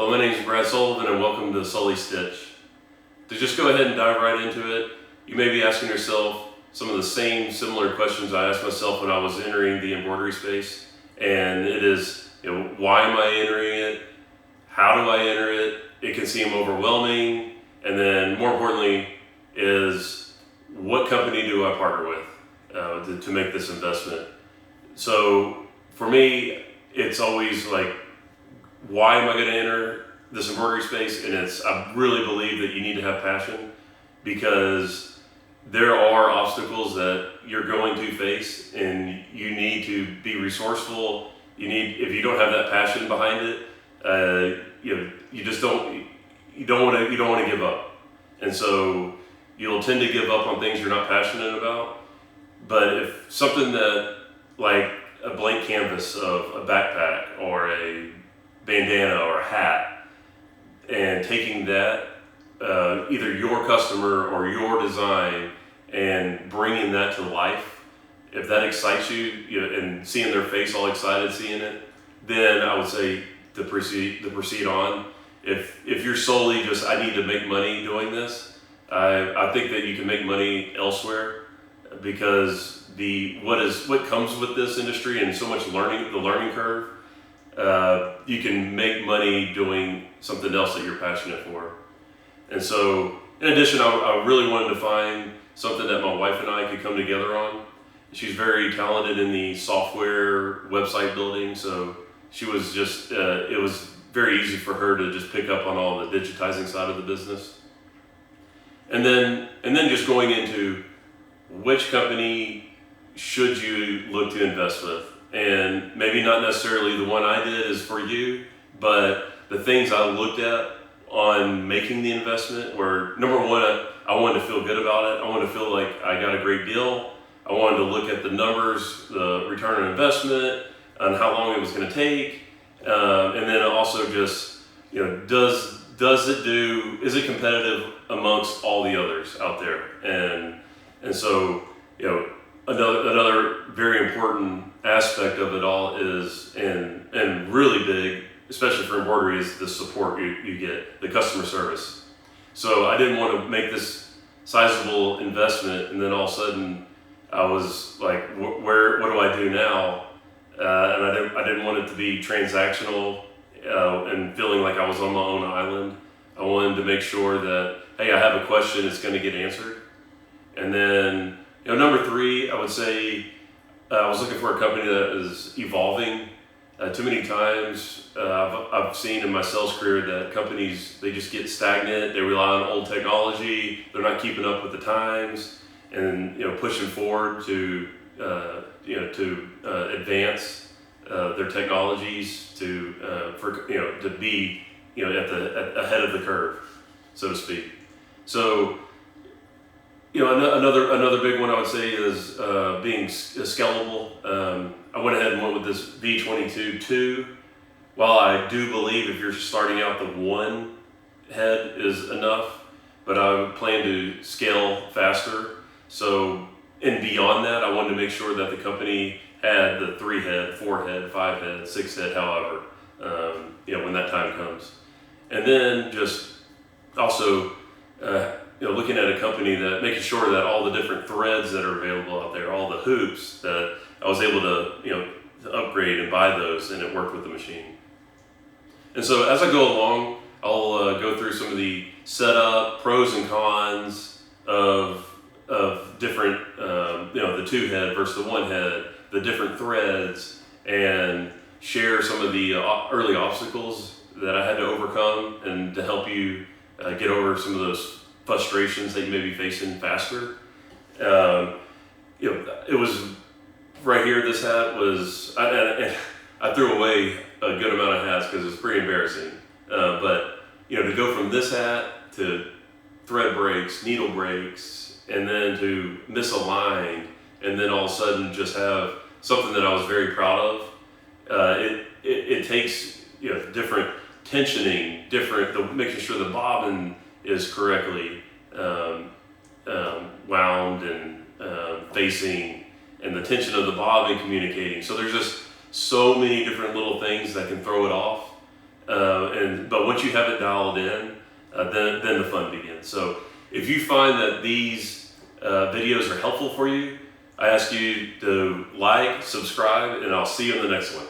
Hello, my name is Brad Sullivan and welcome to Sully Stitch. To just go ahead and dive right into it, you may be asking yourself some of the same similar questions I asked myself when I was entering the embroidery space. And it is, why am I entering it? How do I enter it? It can seem overwhelming. And then more importantly is, what company do I partner with to make this investment? So for me, it's always like, why am I going to enter this embroidery space? And I really believe that you need to have passion, because there are obstacles that you're going to face and you need to be resourceful. If you don't have that passion behind it, you don't want to give up. And so you'll tend to give up on things you're not passionate about. But if something that, like a blank canvas of a backpack or a bandana or a hat, and taking that, either your customer or your design, and bringing that to life, if that excites you, and seeing their face all excited seeing it, then I would say to proceed on. If you're solely just, I need to make money doing this, I think that you can make money elsewhere, because what comes with this industry and so much the learning curve, you can make money doing something else that you're passionate for. And so, in addition, I really wanted to find something that my wife and I could come together on. She's very talented in the software website building, so she was just, it was very easy for her to just pick up on all the digitizing side of the business. And then just going into which company should you look to invest with. And maybe not necessarily the one I did is for you, but the things I looked at on making the investment were, number one, I wanted to feel good about it. I wanted to feel like I got a great deal. I wanted to look at the numbers, the return on investment, and how long it was going to take. And then also just, is it competitive amongst all the others out there? And so, another very important aspect of it all is, and really big, especially for embroidery, is the support you get, the customer service. So I didn't want to make this sizable investment and then all of a sudden I was like, what do I do now? And I didn't want it to be transactional and feeling like I was on my own island. I wanted to make sure that, hey, I have a question, it's going to get answered. And then, number three, I would say I was looking for a company that is evolving. Too many times I've seen in my sales career that companies, they just get stagnant. They rely on old technology. They're not keeping up with the times, and pushing forward to advance their technologies to be ahead of the curve, so to speak. So. Another big one I would say is being scalable. I went ahead and went with this V22-2. While I do believe if you're starting out, the one head is enough, but I would plan to scale faster. So, and beyond that, I wanted to make sure that the company had the 3-head, 4-head, 5-head, 6-head, however, when that time comes. And then just also, looking at a company that, making sure that all the different threads that are available out there, all the hoops, that I was able to, to upgrade and buy those, and it worked with the machine. And so as I go along, I'll go through some of the setup, pros and cons of different, the 2-head versus the 1-head, the different threads, and share some of the early obstacles that I had to overcome, and to help you get over some of those frustrations that you may be facing faster. It was right here. This hat was, I threw away a good amount of hats because it was pretty embarrassing. But to go from this hat to thread breaks, needle breaks, and then to misalign, and then all of a sudden just have something that I was very proud of. It takes different tensioning, making sure the bobbin is correctly wound and facing, and the tension of the bobbin communicating. So there's just so many different little things that can throw it off. But once you have it dialed in, then the fun begins. So if you find that these videos are helpful for you, I ask you to like, subscribe, and I'll see you in the next one.